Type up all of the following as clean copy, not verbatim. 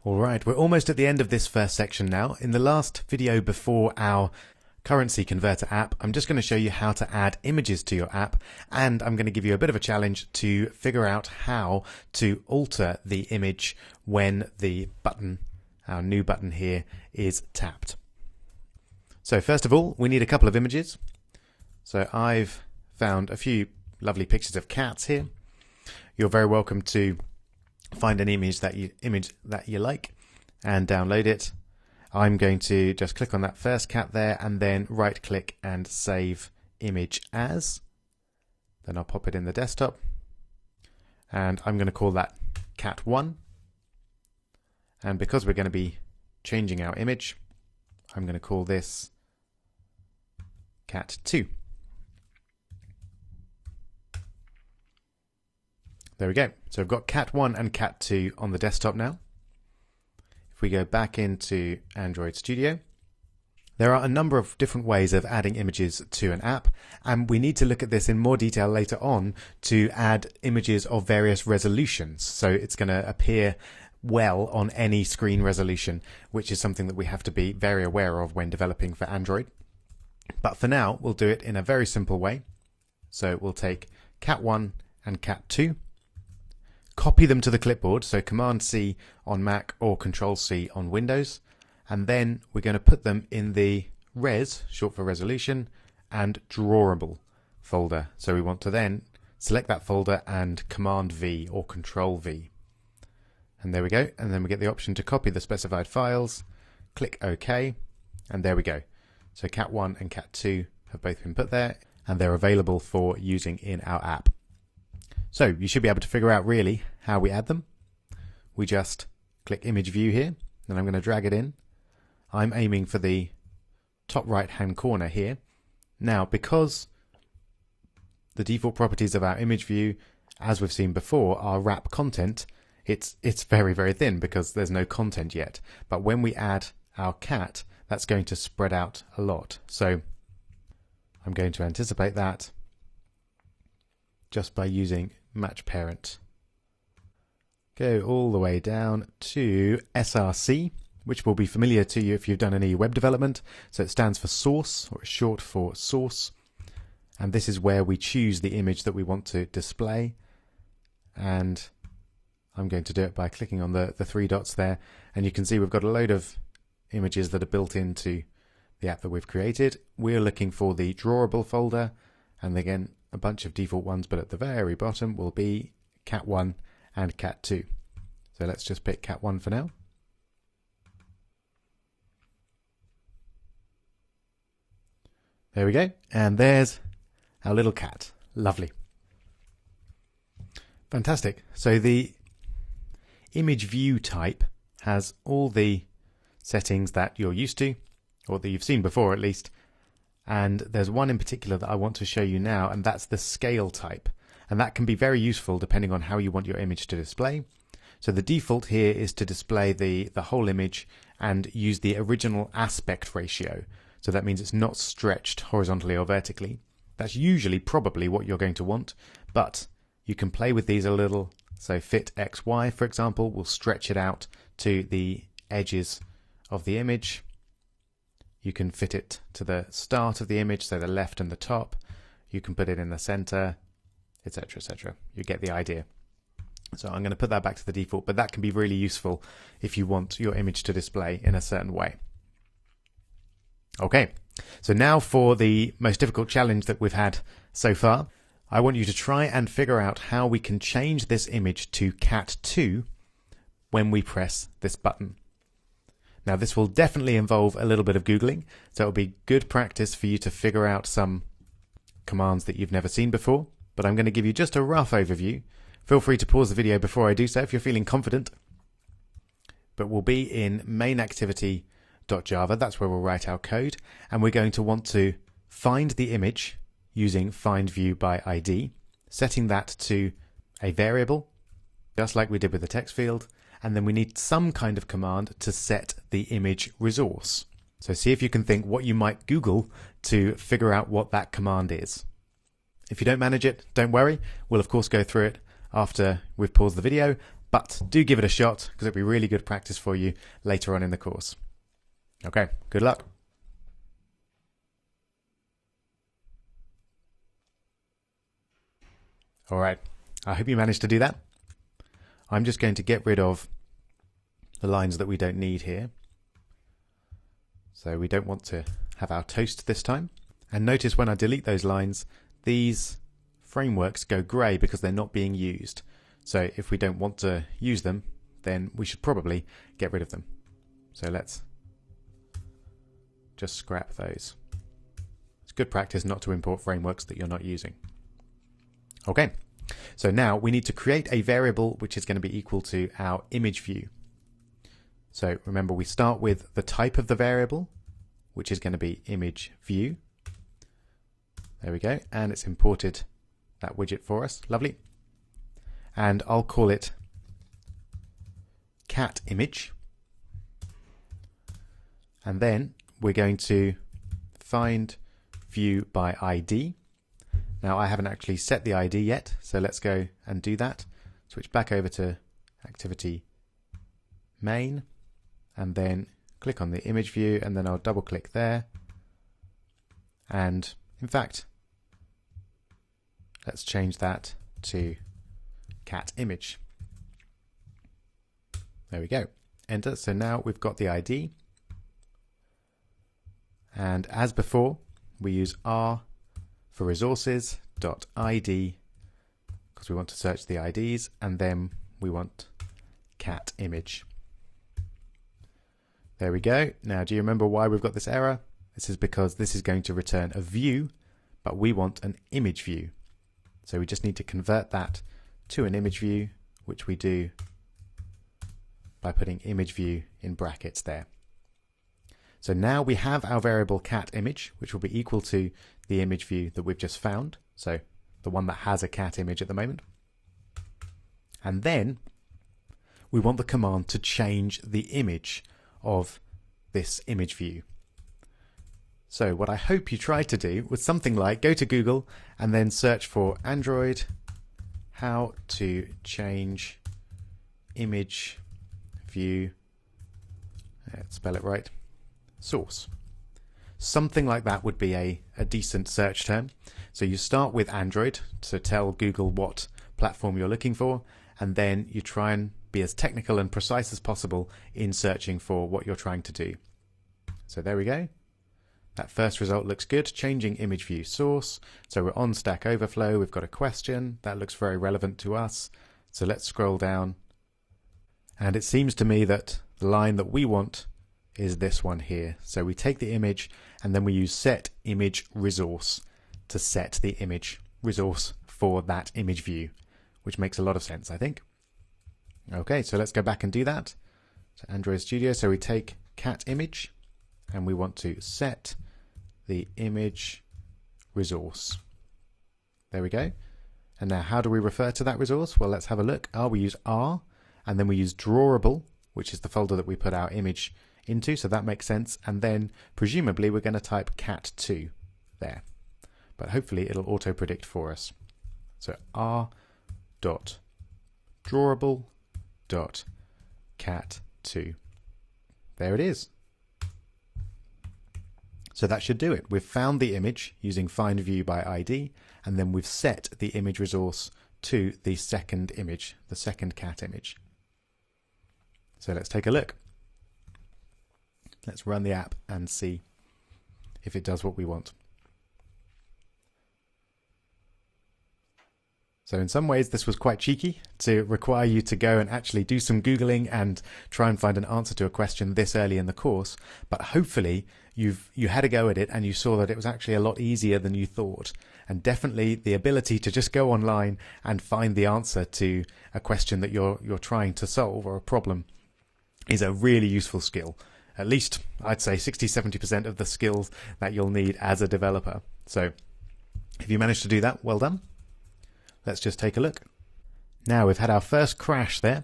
Alright, we're almost at the end of this first section now. In the last video before our currency converter app, I'm just going to show you how to add images to your app, and I'm going to give you a bit of a challenge to figure out how to alter the image when the button, our new button here, is tapped. So first of all, we need a couple of images. So I've found a few lovely pictures of cats here. You're very welcome to find an image that you like and download it. I'm going to just click on that first cat there and then right click and save image as. Then I'll pop it in the desktop and I'm going to call that cat1. And because we're going to be changing our image, I'm going to call this cat2. There we go. So we've got cat1 and cat2 on the desktop now. If we go back into Android Studio, there are a number of different ways of adding images to an app, and we need to look at this in more detail later on to add images of various resolutions. So it's going to appear well on any screen resolution, which is something that we have to be very aware of when developing for Android. But for now, we'll do it in a very simple way. So we'll take cat1 and cat2, copy them to the clipboard, so Command-C on Mac or Control-C on Windows, and then we're going to put them in the Res, short for resolution, and drawable folder. So we want to then select that folder and Command-V or Control-V. And there we go, and then we get the option to copy the specified files, click OK, and there we go. So cat1 and cat2 have both been put there, and they're available for using in our app. So you should be able to figure out really how we add them. We just click image view here, and I'm going to drag it in. I'm aiming for the top right hand corner here. Now, because the default properties of our image view, as we've seen before, are wrap content, it's very, very thin because there's no content yet. But when we add our cat, that's going to spread out a lot. So I'm going to anticipate that just by using match parent. Go all the way down to SRC, which will be familiar to you if you've done any web development. So it stands for source, or it's short for source. And this is where we choose the image that we want to display. And I'm going to do it by clicking on the three dots there. And you can see we've got a load of images that are built into the app that we've created. We're looking for the drawable folder, and again, a bunch of default ones, but at the very bottom will be cat1 and cat2. So let's just pick cat1 for now. There we go, and there's our little cat. Lovely. Fantastic. So the image view type has all the settings that you're used to, or that you've seen before at least. And there's one in particular that I want to show you now, and that's the scale type. And that can be very useful depending on how you want your image to display. So the default here is to display the whole image and use the original aspect ratio. So that means it's not stretched horizontally or vertically. That's usually probably what you're going to want, but you can play with these a little. So fit XY, for example, will stretch it out to the edges of the image. You can fit it to the start of the image, so the left and the top. You can put it in the center, etc., etc. You get the idea. So I'm going to put that back to the default, but that can be really useful if you want your image to display in a certain way. Okay, so now for the most difficult challenge that we've had so far. I want you to try and figure out how we can change this image to cat2 when we press this button. Now this will definitely involve a little bit of Googling, so it'll be good practice for you to figure out some commands that you've never seen before, but I'm going to give you just a rough overview. Feel free to pause the video before I do so if you're feeling confident. But we'll be in mainActivity.java, that's where we'll write our code, and we're going to want to find the image using findViewById, setting that to a variable, just like we did with the text field. And then we need some kind of command to set the image resource. So see if you can think what you might Google to figure out what that command is. If you don't manage it, don't worry. We'll of course go through it after we've paused the video, But do give it a shot because it'll be really good practice for you later on in the course. Okay, good luck. All right, I hope you managed to do that. I'm just going to get rid of the lines that we don't need here. So we don't want to have our toast this time. And notice when I delete those lines, these frameworks go grey because they're not being used. So if we don't want to use them, then we should probably get rid of them. So let's just scrap those. It's good practice not to import frameworks that you're not using. Okay, so now we need to create a variable which is going to be equal to our image view. So remember, we start with the type of the variable, which is going to be image view. There we go, and it's imported that widget for us. Lovely. And I'll call it cat image. And then we're going to find view by ID. Now I haven't actually set the ID yet, so let's go and do that. Switch back over to activity main, and then click on the image view, and then I'll double click there. And in fact, let's change that to cat image. There we go. Enter. So now we've got the ID. And as before, we use R for resources.id because we want to search the IDs, and then we want cat image. There we go. Now, do you remember why we've got this error? This is because this is going to return a view, but we want an image view. So we just need to convert that to an image view, which we do by putting image view in brackets there. So now we have our variable cat image, which will be equal to the image view that we've just found. So the one that has a cat image at the moment. And then we want the command to change the image of this image view. So what I hope you tried to do was something like go to Google and then search for Android how to change image view, let's spell it right, source. Something like that would be a decent search term. So you start with Android to tell Google what platform you're looking for, and then you try and be as technical and precise as possible in searching for what you're trying to do. So there we go. That first result looks good. Changing image view source. So we're on Stack Overflow. We've got a question. That looks very relevant to us. So let's scroll down. And it seems to me that the line that we want is this one here. So we take the image and then we use set image resource to set the image resource for that image view, which makes a lot of sense, I think. Okay, so let's go back and do that. So Android Studio, so we take cat image and we want to set the image resource. There we go. And now how do we refer to that resource? Well, let's have a look. We use R, and then we use drawable, which is the folder that we put our image into, so that makes sense. And then presumably we're going to type cat2 there, but hopefully it'll auto predict for us. So r.drawable.cat2. There it is. So that should do it. We've found the image using find view by ID, and then we've set the image resource to the second image, the second cat image. So let's take a look. Let's run the app and see if it does what we want. So in some ways this was quite cheeky to require you to go and actually do some Googling and try and find an answer to a question this early in the course, but hopefully you had a go at it and you saw that it was actually a lot easier than you thought. And definitely the ability to just go online and find the answer to a question that you're trying to solve, or a problem, is a really useful skill. At least I'd say 60-70% of the skills that you'll need as a developer. So if you managed to do that, well done. Let's just take a look. Now we've had our first crash there,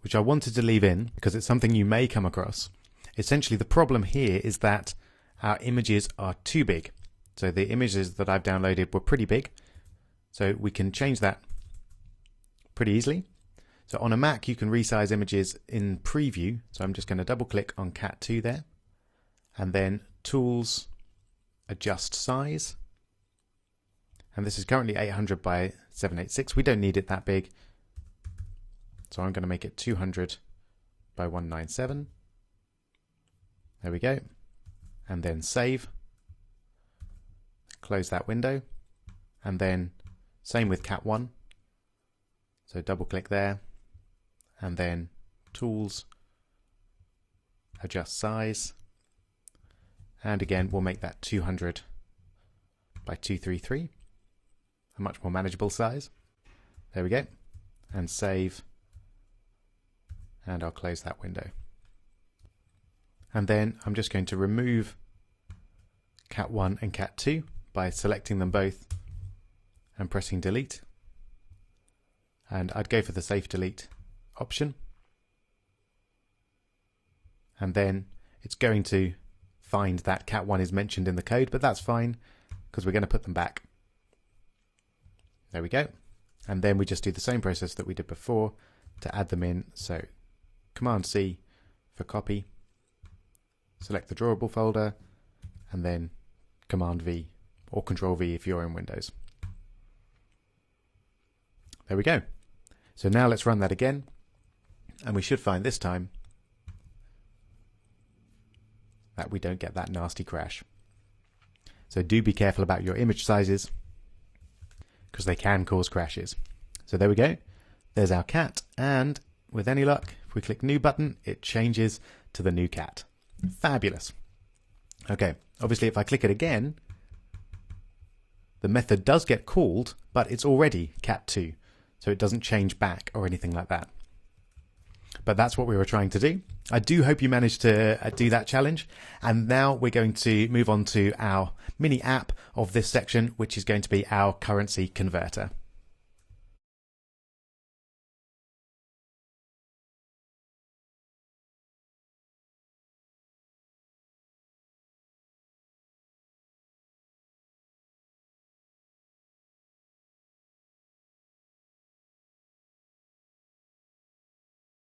which I wanted to leave in because it's something you may come across. Essentially the problem here is that our images are too big. So the images that I've downloaded were pretty big. So we can change that pretty easily. So on a Mac, you can resize images in preview. So I'm just going to double click on Cat2 there, and then Tools, Adjust Size. And this is currently 800 by 786. We don't need it that big. So I'm going to make it 200 by 197. There we go. And then save. Close that window. And then same with Cat1. So double click there. And then Tools, Adjust Size. And again, we'll make that 200 by 233. A much more manageable size. There we go. And save. And I'll close that window. And then I'm just going to remove Cat1 and Cat2 by selecting them both and pressing delete. And I'd go for the safe delete option. And then it's going to find that Cat1 is mentioned in the code, but that's fine because we're going to put them back. There we go. And then we just do the same process that we did before to add them in. So Command C for copy, select the drawable folder, and then Command V or Control V if you're in Windows. There we go. So now let's run that again, and we should find this time that we don't get that nasty crash. So do be careful about your image sizes, because they can cause crashes. So there we go. There's our cat, and with any luck, if we click New button, it changes to the new cat. Fabulous. Okay, obviously if I click it again, the method does get called, but it's already cat2, so it doesn't change back or anything like that. But that's what we were trying to do. I do hope you managed to do that challenge. And now we're going to move on to our mini app of this section, which is going to be our currency converter.